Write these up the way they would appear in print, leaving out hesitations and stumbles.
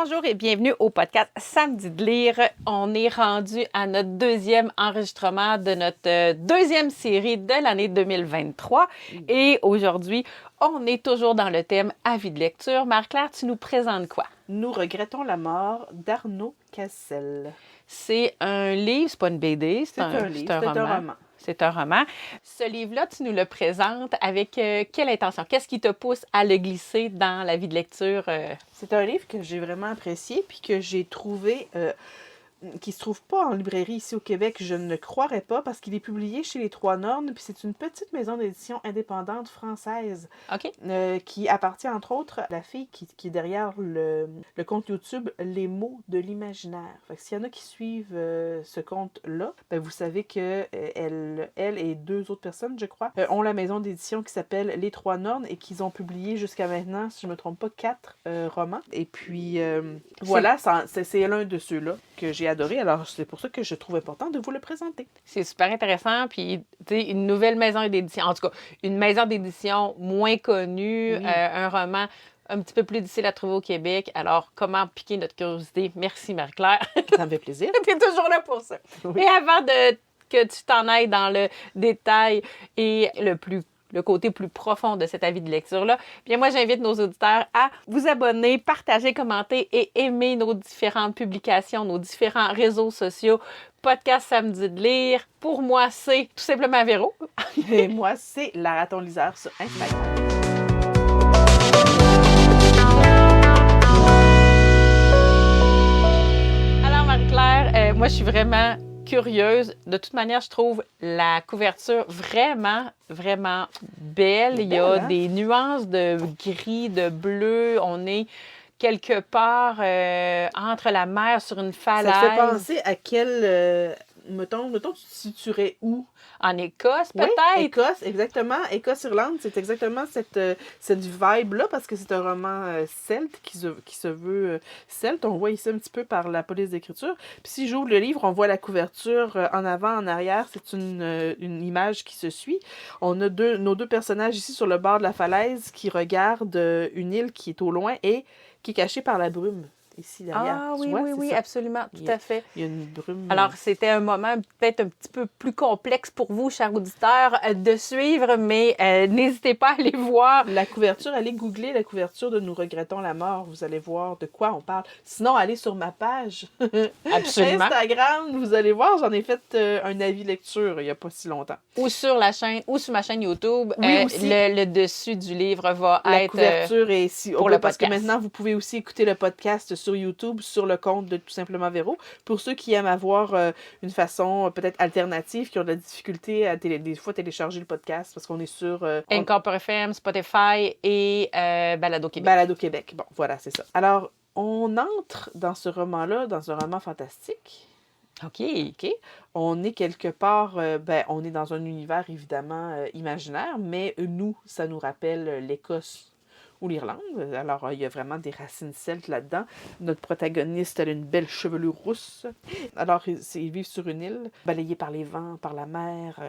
Bonjour et bienvenue au podcast Samedi de lire. On est rendu à notre deuxième enregistrement de notre deuxième série de l'année 2023. Et aujourd'hui, on est toujours dans le thème avis de lecture. Marie-Claire, tu nous présentes quoi? Nous regrettons la mort d'Arnaud Cassel. C'est un livre, c'est pas une BD, c'est un roman. C'est un roman. Ce livre-là, tu nous le présentes avec quelle intention? Qu'est-ce qui te pousse à le glisser dans la vie de lecture? C'est un livre que j'ai vraiment apprécié puis que j'ai trouvé... qui se trouve pas en librairie ici au Québec, je ne croirais pas, parce qu'il est publié chez Les Trois Nornes, puis c'est une petite maison d'édition indépendante française qui appartient entre autres à la fille qui est derrière le compte YouTube Les mots de l'imaginaire. Fait que s'il y en a qui suivent ce compte-là, ben vous savez que elle et deux autres personnes, je crois, ont la maison d'édition qui s'appelle Les Trois Nornes et qu'ils ont publié jusqu'à maintenant, si je me trompe pas, 4 romans. Et puis voilà, c'est l'un de ceux-là que j'ai adoré, alors c'est pour ça que je trouve important de vous le présenter. C'est super intéressant, puis tu sais, une nouvelle maison d'édition, en tout cas, une maison d'édition moins connue, un roman un petit peu plus difficile à trouver au Québec, alors comment piquer notre curiosité? Merci Marie-Claire. Ça me fait plaisir. T'es toujours là pour ça. Oui. Et avant que tu t'en ailles dans le détail et le côté plus profond de cet avis de lecture-là, bien moi, j'invite nos auditeurs à vous abonner, partager, commenter et aimer nos différentes publications, nos différents réseaux sociaux. Podcast Samedi de lire. Pour moi, c'est tout simplement Véro. Et moi, c'est la raton liseur sur Instagram. Alors, Marie-Claire, moi, je suis vraiment curieuse. De toute manière, je trouve la couverture vraiment, vraiment belle. Il y a des nuances de gris, de bleu. On est quelque part entre la mer sur une falaise. Ça te fait penser à quel... mettons, tu te situerais où? En Écosse, peut-être? Oui, Écosse, exactement. Écosse-Irlande, c'est exactement cette vibe-là, parce que c'est un roman celte qui se veut celte. On voit ici un petit peu par la police d'écriture. Puis si j'ouvre le livre, on voit la couverture en avant, en arrière. C'est une image qui se suit. On a nos deux personnages ici sur le bord de la falaise qui regardent une île qui est au loin et qui est cachée par la brume. Ici, derrière. Ah oui, absolument, tout à fait. Il y a une brume. Alors, c'était un moment peut-être un petit peu plus complexe pour vous, chers auditeurs, de suivre, mais n'hésitez pas à aller voir. La couverture, allez googler la couverture de Nous regrettons la mort, vous allez voir de quoi on parle. Sinon, allez sur ma page Absolument. Instagram, vous allez voir, j'en ai fait un avis lecture il n'y a pas si longtemps. Ou sur la chaîne, ou sur ma chaîne YouTube, aussi. Le dessus du livre va être... La couverture est ici. Pour le parce podcast. que maintenant, vous pouvez aussi écouter le podcast sur YouTube, sur le compte de Tout simplement Véro. Pour ceux qui aiment avoir une façon peut-être alternative, qui ont de la difficulté à des fois télécharger le podcast, parce qu'on est sur... Anchor FM, Spotify et Balado Québec. Balado Québec. Bon, voilà, c'est ça. Alors, on entre dans ce roman-là, dans un roman fantastique. OK. On est quelque part, on est dans un univers évidemment imaginaire, mais nous, ça nous rappelle l'Écosse ou l'Irlande. Alors, il y a vraiment des racines celtes là-dedans. Notre protagoniste, elle a une belle chevelure rousse. Alors, ils vivent sur une île, balayés par les vents, par la mer.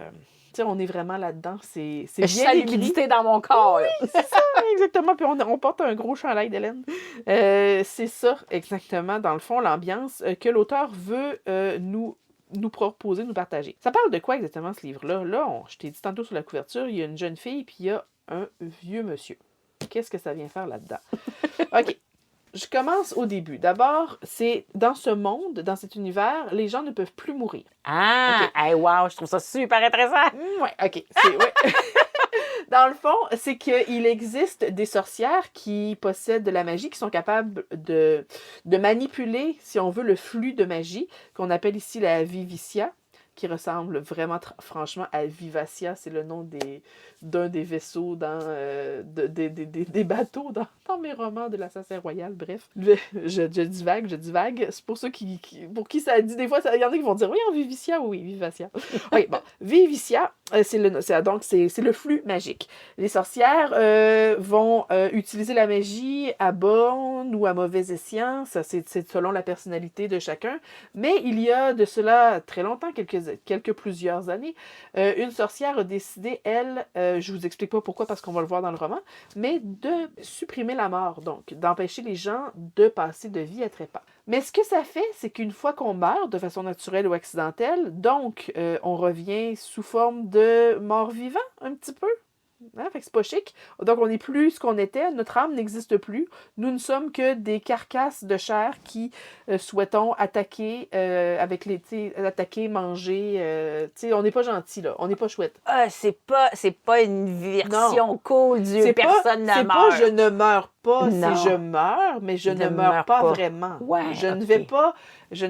On est vraiment là-dedans. C'est bien écrit. Liquidité dans mon corps. Oui, c'est ça, exactement. Puis on porte un gros chandail d'Hélène. C'est ça, exactement, dans le fond, l'ambiance que l'auteur veut nous proposer, nous partager. Ça parle de quoi exactement, ce livre-là? Là, je t'ai dit tantôt sur la couverture, il y a une jeune fille, puis il y a un vieux monsieur. Qu'est-ce que ça vient faire là-dedans? OK. Je commence au début. D'abord, c'est dans ce monde, dans cet univers, les gens ne peuvent plus mourir. Ah! Okay. Hey, wow! Je trouve ça super intéressant! Oui, OK. Dans le fond, c'est qu'il existe des sorcières qui possèdent de la magie, qui sont capables de manipuler, si on veut, le flux de magie, qu'on appelle ici la Vivicia, qui ressemble vraiment franchement à Vivacia, c'est le nom d'un des vaisseaux dans des bateaux dans mes romans de l'Assassin Royal, bref. Je divague. C'est pour ceux pour qui ça dit, des fois, il y en a qui vont dire, oui, en Vivicia, oui, Vivacia. Oui, bon, Vivicia, c'est le flux magique. Les sorcières vont utiliser la magie à bon ou à mauvais escient, ça c'est selon la personnalité de chacun, mais il y a de cela très longtemps, quelques plusieurs années, une sorcière a décidé, elle, je vous explique pas pourquoi parce qu'on va le voir dans le roman, mais de supprimer la mort, donc d'empêcher les gens de passer de vie à trépas. Mais ce que ça fait, c'est qu'une fois qu'on meurt de façon naturelle ou accidentelle, donc on revient sous forme de mort-vivant un petit peu. Hein? Fait que c'est pas chic. Donc, on n'est plus ce qu'on était. Notre âme n'existe plus. Nous ne sommes que des carcasses de chair qui souhaitons attaquer attaquer, manger. On n'est pas gentil, là. On n'est pas chouette. Ah, c'est pas une version cool du personne ne meurt. C'est pas je ne meurs pas, Non. c'est je meurs, mais je ne meurs pas vraiment. Ouais, je ne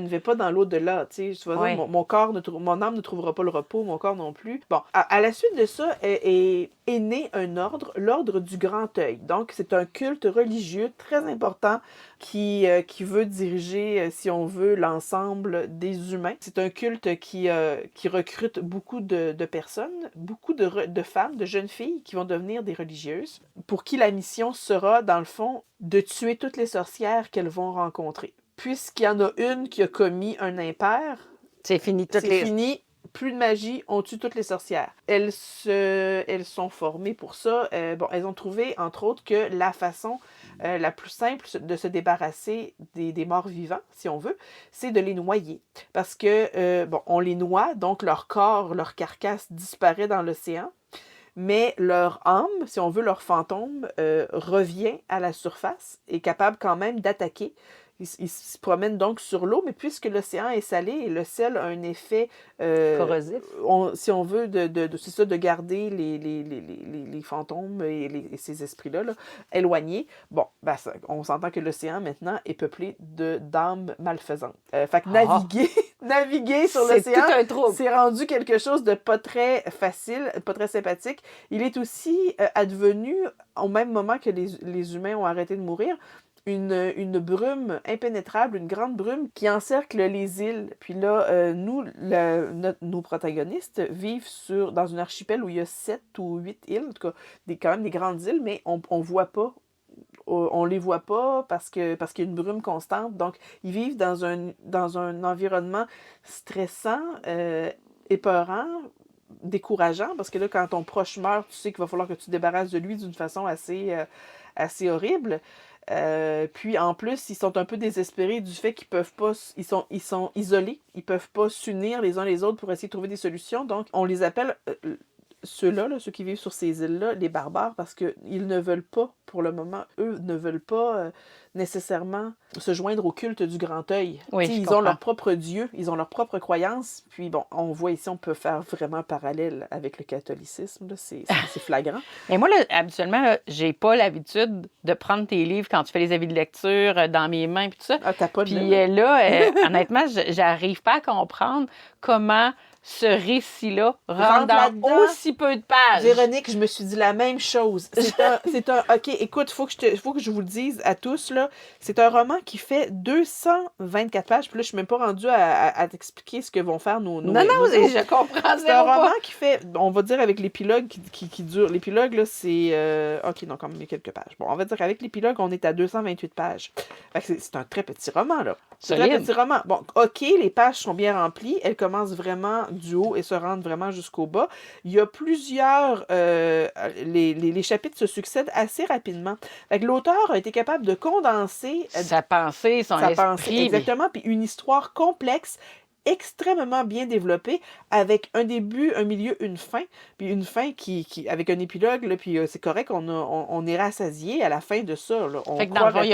vais pas dans l'au-delà, tu sais, tu vois, mon âme ne trouvera pas le repos, mon corps non plus. Bon, à la suite de ça est né un ordre, l'ordre du Grand Œil. Donc, c'est un culte religieux très important qui veut diriger, si on veut, l'ensemble des humains. C'est un culte qui recrute beaucoup de personnes, beaucoup de femmes, de jeunes filles qui vont devenir des religieuses, pour qui la mission sera, dans le fond, de tuer toutes les sorcières qu'elles vont rencontrer. Puisqu'il y en a une qui a commis un impair, c'est fini. Fini. Plus de magie, on tue toutes les sorcières. Elles sont formées pour ça. Elles ont trouvé, entre autres, que la façon la plus simple de se débarrasser des morts vivants, si on veut, c'est de les noyer. Parce que, on les noie, donc leur corps, leur carcasse disparaît dans l'océan, mais leur âme, si on veut, leur fantôme, revient à la surface, est capable quand même d'attaquer. Ils se promènent donc sur l'eau, mais puisque l'océan est salé et le sel a un effet corrosif, si on veut, c'est ça, de garder les fantômes et ces esprits-là là, éloignés. Bon, on s'entend que l'océan maintenant est peuplé d'âmes malfaisantes. Fait que naviguer sur l'océan, c'est rendu quelque chose de pas très facile, pas très sympathique. Il est aussi advenu, au même moment que les humains ont arrêté de mourir, une brume impénétrable, une grande brume qui encercle les îles. Puis là, nos protagonistes vivent dans un archipel où il y a 7 ou 8 îles, en tout cas, quand même des grandes îles, mais on voit pas. On les voit pas parce qu'il y a une brume constante. Donc, ils vivent dans un environnement stressant, épeurant, décourageant, parce que là, quand ton proche meurt, tu sais qu'il va falloir que tu te débarrasses de lui d'une façon assez horrible. Puis en plus, ils sont un peu désespérés du fait qu'ils peuvent pas, ils sont isolés, ils peuvent pas s'unir les uns les autres pour essayer de trouver des solutions. Donc, on les appelle ceux-là, ceux qui vivent sur ces îles-là, les barbares, parce qu'ils ne veulent pas, pour le moment, eux ne veulent pas nécessairement se joindre au culte du Grand Œil. Oui, ils ont leur propre Dieu, ils ont leur propre croyance. Puis bon, on voit ici, on peut faire vraiment un parallèle avec le catholicisme. Là, c'est flagrant. Mais moi, là, habituellement, là, j'ai pas l'habitude de prendre tes livres quand tu fais les avis de lecture dans mes mains puis tout ça. Ah, t'as pas de Puis là, honnêtement, j'arrive pas à comprendre comment ce récit-là rentre dans aussi peu de pages. Véronique, je me suis dit la même chose. OK, écoute, faut que je vous le dise à tous, là. C'est un roman qui fait 224 pages, puis là, je suis même pas rendue à t'expliquer ce que vont faire nos je comprends. C'est un roman qui fait, on va dire avec l'épilogue qui dure. L'épilogue, là, c'est... OK, non, quand même, il y a quelques pages. Bon, on va dire qu'avec l'épilogue, on est à 228 pages. Fait que c'est un très petit roman, là. C'est un très petit roman. Bon, OK, les pages sont bien remplies. Elles commencent vraiment du haut et se rendent vraiment jusqu'au bas. Il y a plusieurs... les chapitres se succèdent assez rapidement. Fait que l'auteur a été capable de condenser... sa pensée, son esprit. Exactement, puis une histoire complexe, extrêmement bien développée, avec un début, un milieu, une fin, puis une fin qui avec un épilogue, là, puis c'est correct, on est rassasié à la fin de ça. Là. Fait que dans le fond, il n'y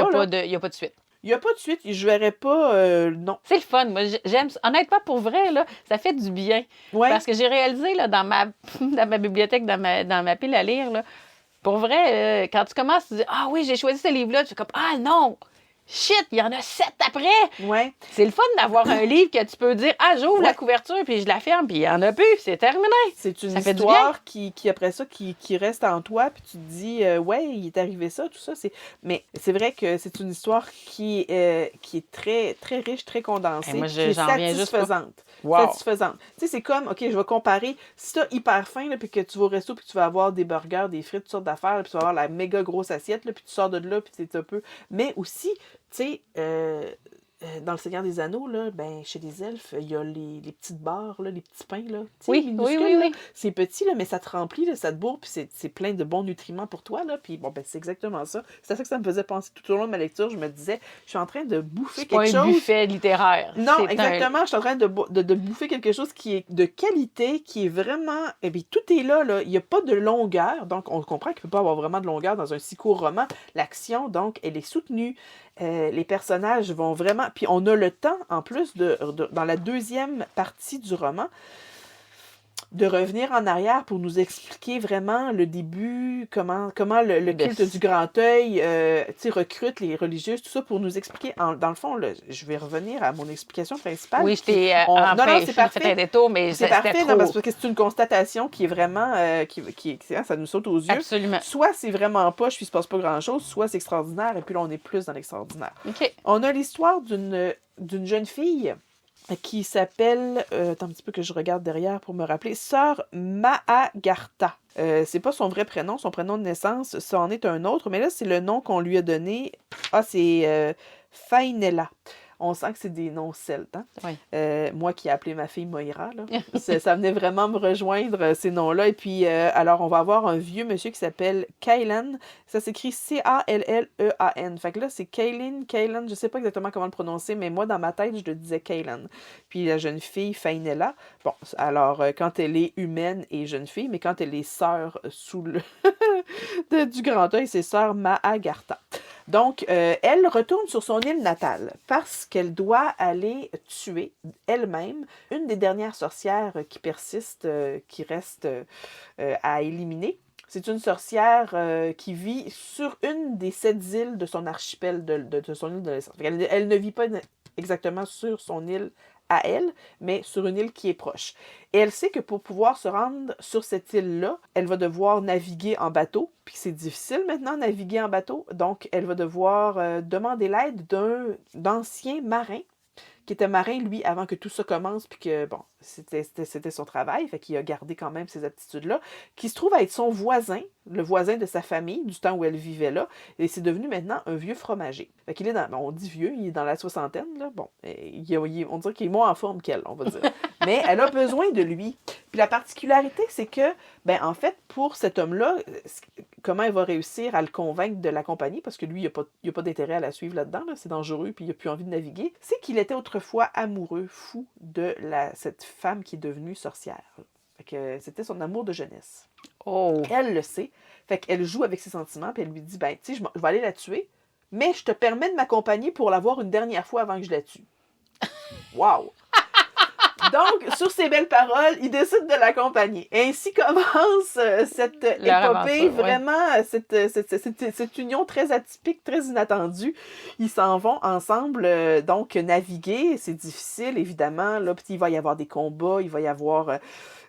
a pas de suite. Il n'y a pas de suite, je verrais pas, non. C'est le fun, moi, j'aime ça. Honnêtement, pour vrai, là, ça fait du bien. Ouais. Parce que j'ai réalisé, là, dans ma bibliothèque, dans ma pile à lire, là, pour vrai, quand tu commences, tu dis « Ah oui, j'ai choisi ce livre-là », tu fais comme « Ah non! » Shit, il y en a 7 après! Ouais. C'est le fun d'avoir un livre que tu peux dire « Ah, j'ouvre la couverture, puis je la ferme, puis il n'y en a plus, c'est terminé! » C'est une histoire qui après ça, qui reste en toi, puis tu te dis « Ouais, il est arrivé ça, tout ça. » Mais c'est vrai que c'est une histoire qui est très, très riche, très condensée, moi, qui est satisfaisante. Wow. Satisfaisante. Tu sais, c'est comme, OK, je vais comparer, si t'as hyper faim, là, puis que tu vas au resto, puis que tu vas avoir des burgers, des frites, toutes sortes d'affaires, là, puis tu vas avoir la méga grosse assiette, là, puis tu sors de là, puis c'est un peu... Mais aussi, tu sais, dans Le Seigneur des Anneaux, là, ben, chez les elfes, il y a les petites barres, là, les petits pains, là. Tu sais, Oui, minuscules, oui, là. oui. C'est petit, là, mais ça te remplit, là, ça te bourre, puis c'est plein de bons nutriments pour toi, là. Puis bon, ben, c'est exactement ça. C'est à ça que ça me faisait penser tout au long de ma lecture. Je me disais, je suis en train de bouffer C'est pas quelque un chose. buffet littéraire. Non, C'est exactement. Je suis en train de bouffer quelque chose qui est de qualité, qui est vraiment... Eh bien, tout est là, là. Il n'y a pas de longueur. Donc, on comprend qu'il ne peut pas avoir vraiment de longueur dans un si court roman. L'action, donc, elle est soutenue. Les personnages vont vraiment... Puis on a le temps, en plus, dans la deuxième partie du roman, de revenir en arrière pour nous expliquer vraiment le début, comment le culte du grand œil recrute les religieuses, tout ça, pour nous expliquer. Dans le fond, là, je vais revenir à mon explication principale. Oui, je t'ai c'est parfait. fait un détour, mais C'est c'était parfait, trop... non, parce que c'est une constatation qui est vraiment... ça nous saute aux yeux. Absolument. Soit c'est vraiment poche, puis il se passe pas grand-chose, soit c'est extraordinaire, et puis là, on est plus dans l'extraordinaire. OK. On a l'histoire d'une jeune fille qui s'appelle, attends un petit peu que je regarde derrière pour me rappeler, Sœur Maagartha. C'est pas son vrai prénom, son prénom de naissance, ça en est un autre, mais là, c'est le nom qu'on lui a donné. Ah, c'est Fainella. On sent que c'est des noms celtes. Hein? Oui. Moi qui ai appelé ma fille Moira, là, ça venait vraiment me rejoindre, ces noms-là. Et puis, alors, on va avoir un vieux monsieur qui s'appelle Kailan. Ça s'écrit Callean. Fait que là, c'est Kailan. Je sais pas exactement comment le prononcer, mais moi, dans ma tête, je le disais Kailan. Puis la jeune fille, Fainella. Bon, alors, quand elle est humaine et jeune fille, mais quand elle est sœur sous le... du grand œil, c'est sœur Maagartha. Donc, elle retourne sur son île natale parce qu'elle doit aller tuer elle-même une des dernières sorcières qui persistent, qui reste à éliminer. C'est une sorcière qui vit sur une des 7 îles de son archipel, de son île de naissance. Elle ne vit pas exactement sur son île à elle, mais sur une île qui est proche. Et elle sait que pour pouvoir se rendre sur cette île-là, elle va devoir naviguer en bateau, puis c'est difficile maintenant de naviguer en bateau, donc elle va devoir demander l'aide d'ancien marin, qui était marin, lui, avant que tout ça commence, puis que, bon, c'était son travail, fait qu'il a gardé quand même ces aptitudes-là, qui se trouve à être son voisin, le voisin de sa famille, du temps où elle vivait là, et c'est devenu maintenant un vieux fromager. Fait qu'il est dans, on dit vieux, il est dans la soixantaine, là, bon, on dirait qu'il est moins en forme qu'elle, on va dire. Mais elle a besoin de lui. Puis la particularité, c'est que, ben en fait, pour cet homme-là, comment elle va réussir à le convaincre de l'accompagner, parce que lui, il n'y a pas d'intérêt à la suivre là-dedans, là, c'est dangereux, puis il n'a plus envie de naviguer, c'est qu'il était autrefois amoureux, fou de cette femme qui est devenue sorcière. Fait que c'était son amour de jeunesse. Oh! Elle le sait. Fait qu'elle joue avec ses sentiments, puis elle lui dit, ben, tu sais, je vais aller la tuer, mais je te permets de m'accompagner pour la voir une dernière fois avant que je la tue. Wow! Donc, sur ces belles paroles, il décide de l'accompagner. Ainsi commence cette épopée, vraiment, cette union très atypique, très inattendue. Ils s'en vont ensemble, donc, naviguer. C'est difficile, évidemment. Là, puis il va y avoir des combats, il va y avoir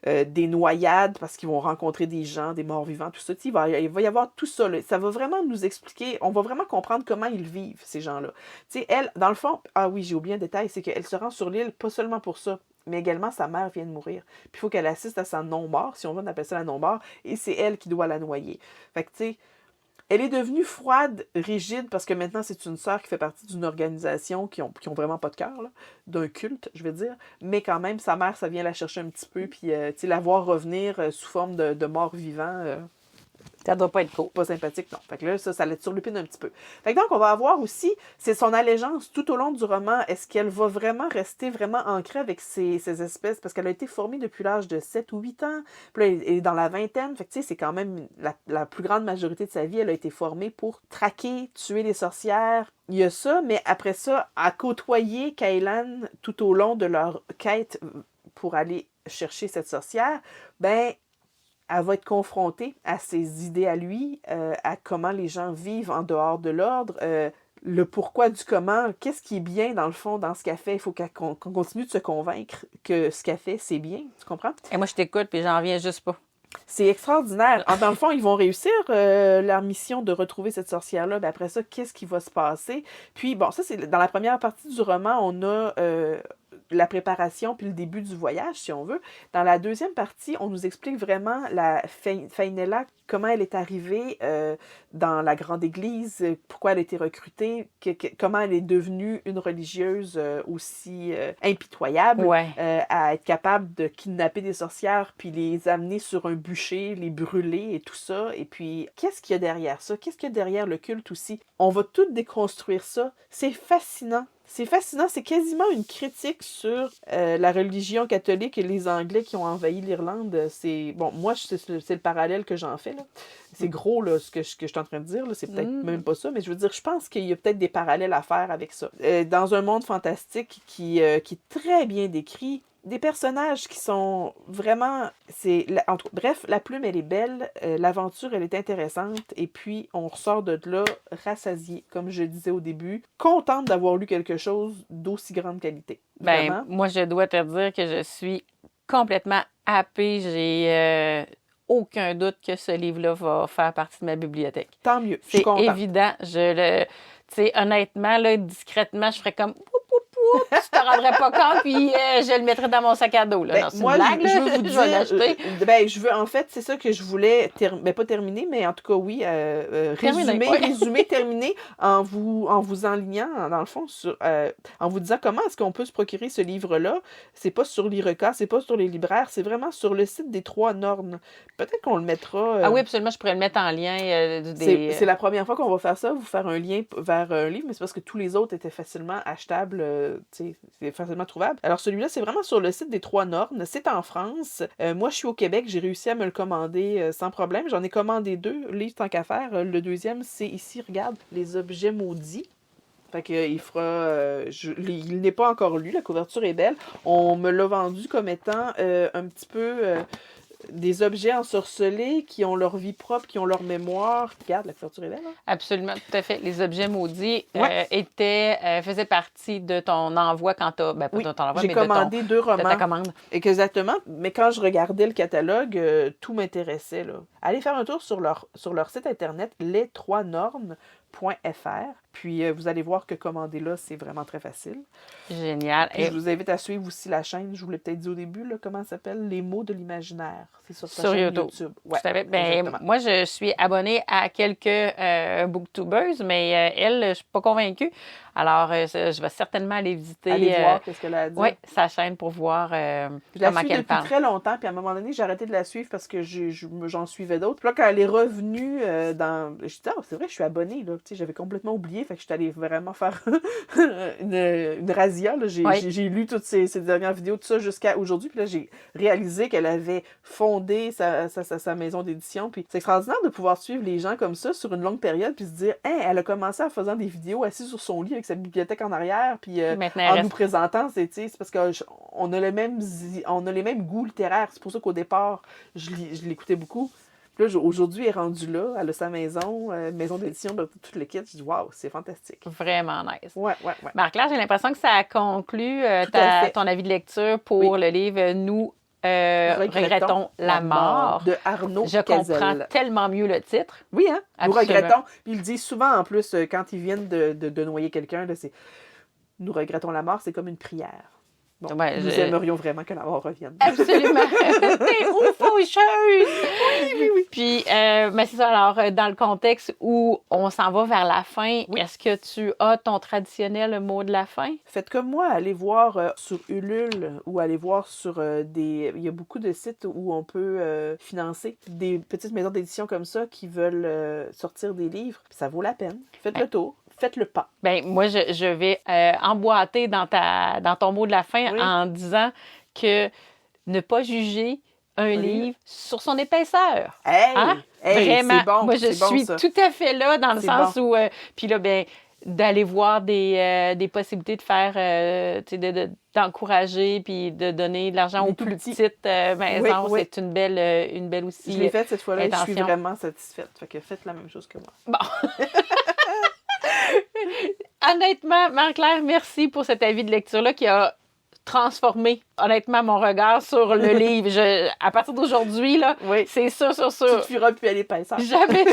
des noyades parce qu'ils vont rencontrer des gens, des morts vivants, tout ça. Il va y avoir tout ça. Là. Ça va vraiment nous expliquer, on va vraiment comprendre comment ils vivent, ces gens-là. Tu sais, elle, dans le fond, ah oui, j'ai oublié un détail, c'est qu'elle se rend sur l'île pas seulement pour ça, mais également sa mère vient de mourir. Puis il faut qu'elle assiste à sa non-mort, si on veut, on appelle ça la non-mort, et c'est elle qui doit la noyer. Fait que, tu sais, elle est devenue froide, rigide, parce que maintenant, c'est une sœur qui fait partie d'une organisation qui ont vraiment pas de cœur, là, d'un culte, je vais dire. Mais quand même, sa mère, ça vient la chercher un petit peu, puis, tu sais, la voir revenir sous forme de mort vivant... ça doit pas être cool. Pas sympathique, non. Fait que là, ça la turlupine un petit peu. Fait que donc, on va avoir aussi, c'est son allégeance tout au long du roman. Est-ce qu'elle va vraiment rester vraiment ancrée avec ces espèces? Parce qu'elle a été formée depuis l'âge de 7 ou 8 ans. Puis là, elle est dans la vingtaine. Fait que, tu sais, c'est quand même la plus grande majorité de sa vie. Elle a été formée pour traquer, tuer les sorcières. Il y a ça, mais après ça, à côtoyer Kailan tout au long de leur quête pour aller chercher cette sorcière, ben elle va être confrontée à ses idées à lui, à comment les gens vivent en dehors de l'ordre, le pourquoi du comment, qu'est-ce qui est bien dans le fond dans ce qu'elle fait. Il faut qu'on continue de se convaincre que ce qu'elle fait, c'est bien. Tu comprends? Et moi, je t'écoute, puis j'en reviens juste pas. C'est extraordinaire. Dans le fond, ils vont réussir leur mission de retrouver cette sorcière-là. Après ça, qu'est-ce qui va se passer? Puis, bon, ça, c'est dans la première partie du roman, on a la préparation puis le début du voyage, si on veut. Dans la deuxième partie, on nous explique vraiment la Fainella, comment elle est arrivée dans la grande église, pourquoi elle a été recrutée, comment elle est devenue une religieuse aussi impitoyable, à être capable de kidnapper des sorcières puis les amener sur un bûcher, les brûler et tout ça. Et puis, qu'est-ce qu'il y a derrière ça? Qu'est-ce qu'il y a derrière le culte aussi? On va tout déconstruire ça. C'est fascinant. C'est fascinant, c'est quasiment une critique sur la religion catholique et les Anglais qui ont envahi l'Irlande. C'est bon, moi, c'est le parallèle que j'en fais, là. C'est gros, là, ce que je suis en train de dire, là. C'est peut-être même pas ça, mais je veux dire, je pense qu'il y a peut-être des parallèles à faire avec ça. Dans un monde fantastique qui est très bien décrit, des personnages qui sont vraiment... Bref, la plume, elle est belle, l'aventure, elle est intéressante, et puis on ressort de là rassasié, comme je disais au début, contente d'avoir lu quelque chose d'aussi grande qualité. Vraiment. Moi, je dois te dire que je suis complètement happée. J'ai aucun doute que ce livre-là va faire partie de ma bibliothèque. Tant mieux, je suis C'est contente. évident. Tu sais, honnêtement, là, discrètement, je ferais comme... tu te rendrais pas compte, puis je le mettrais dans mon sac à dos. Là. Non, c'est moi, une blague, je veux vous je vais l'acheter. dire, en fait, c'est ça que je voulais, pas terminer, mais en tout cas, oui, terminer en vous enlignant, dans le fond, en vous disant comment est-ce qu'on peut se procurer ce livre-là. C'est pas sur l'Ireka, c'est pas sur les libraires, c'est vraiment sur le site des Trois Nornes. Peut-être qu'on le mettra... Ah oui, absolument, je pourrais le mettre en lien. C'est la première fois qu'on va faire ça, vous faire un lien vers un livre, mais c'est parce que tous les autres étaient facilement achetables, c'est facilement trouvable. Alors celui-là, c'est vraiment sur le site des Trois Nornes. C'est en France. Moi, je suis au Québec. J'ai réussi à me le commander sans problème. J'en ai commandé 2 livres tant qu'à faire. Le deuxième, c'est ici, regarde, Les Objets Maudits. Fait que il fera... il n'est pas encore lu. La couverture est belle. On me l'a vendu comme étant un petit peu... des objets ensorcelés qui ont leur vie propre, qui ont leur mémoire. Regarde, la couverture est belle, hein? Absolument, tout à fait. Les objets maudits faisaient partie de ton envoi quand tu as... Ben, pas de ton envoi, mais commandé 2 romans. De ta commande. Exactement. Mais quand je regardais le catalogue, tout m'intéressait, là. Allez faire un tour sur leur site internet, les3nornes.fr. Puis vous allez voir que commander là, c'est vraiment très facile. Génial. Puis je vous invite à suivre aussi la chaîne, je vous l'ai peut-être dit au début, là, comment ça s'appelle? Les mots de l'imaginaire. C'est sur sa chaîne YouTube. Ouais, tout à fait. Ben, moi, je suis abonnée à quelques booktubers, mais elle, je suis pas convaincue. Alors, je vais certainement aller visiter. Aller voir qu'est-ce qu'elle a à dire. Oui, sa chaîne pour voir comment qu'elle parle. Je la suis depuis très longtemps, puis à un moment donné, j'ai arrêté de la suivre parce que j'en suivais d'autres. Puis là, quand elle est revenue je dis, c'est vrai, je suis abonnée, là. Tu sais, j'avais complètement oublié, fait que je suis allée vraiment faire une razzia, là. J'ai lu toutes ces dernières vidéos, tout ça jusqu'à aujourd'hui, puis là, j'ai réalisé qu'elle avait fondé sa maison d'édition, puis c'est extraordinaire de pouvoir suivre les gens comme ça sur une longue période, puis se dire, elle a commencé en faisant des vidéos assise sur son lit avec sa bibliothèque en arrière, puis en nous présentant, c'est parce qu'on a les mêmes goûts littéraires. C'est pour ça qu'au départ, je l'écoutais beaucoup. Puis là, aujourd'hui, elle est rendue là, elle a sa maison d'édition de tout le kit. Je dis, waouh, c'est fantastique. Vraiment nice. Ouais. Marc-Claire, j'ai l'impression que ça conclut ton avis de lecture pour le livre Nous regrettons la mort de Arnaud Je Cazel. comprends tellement mieux le titre. Oui, hein? Nous Absolument. regrettons. Puis il dit souvent, en plus, quand ils viennent de noyer quelqu'un, là, c'est nous regrettons la mort, c'est comme une prière. Bon, nous aimerions vraiment que la mort revienne. Absolument. T'es où, faucheuse? Oui. Puis, mais c'est ça, alors, dans le contexte où on s'en va vers la fin, est-ce que tu as ton traditionnel mot de la fin? Faites comme moi, allez voir sur Ulule ou allez voir sur il y a beaucoup de sites où on peut financer des petites maisons d'édition comme ça qui veulent sortir des livres. Puis ça vaut la peine. Faites le tour. Faites le pas. Ben moi, je vais emboîter dans ton mot de la fin en disant que ne pas juger un livre sur son épaisseur. Vraiment. C'est bon, moi, je suis tout à fait là dans le sens où... Puis là, ben d'aller voir des possibilités de faire, d'encourager puis de donner de l'argent aux plus petites maisons. Oui. C'est une belle aussi. Je l'ai faite cette fois-là et je suis intention. vraiment satisfaite. Fait que faites la même chose que moi. Bon. Honnêtement, Marie-Claire, merci pour cet avis de lecture-là qui a transformé, honnêtement, mon regard sur le livre. À partir d'aujourd'hui, là, Oui. c'est sûr. Tu ne fuiras plus à l'épaisseur. Jamais.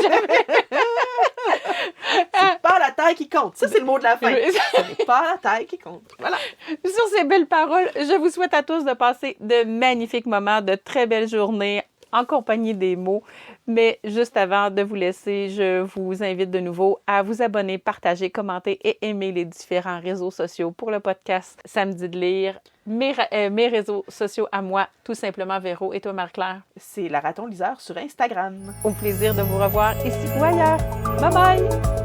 C'est pas la taille qui compte. Ça, c'est le mot de la fin. Oui. Ce n'est pas la taille qui compte. Voilà. Sur ces belles paroles, je vous souhaite à tous de passer de magnifiques moments, de très belles journées en compagnie des mots. Mais juste avant de vous laisser, je vous invite de nouveau à vous abonner, partager, commenter et aimer les différents réseaux sociaux pour le podcast Samedi de lire. Mes réseaux sociaux à moi, tout simplement Véro. Et toi, Marie-Claire? C'est la raton liseur sur Instagram. Au plaisir de vous revoir ici ou ailleurs. Bye bye!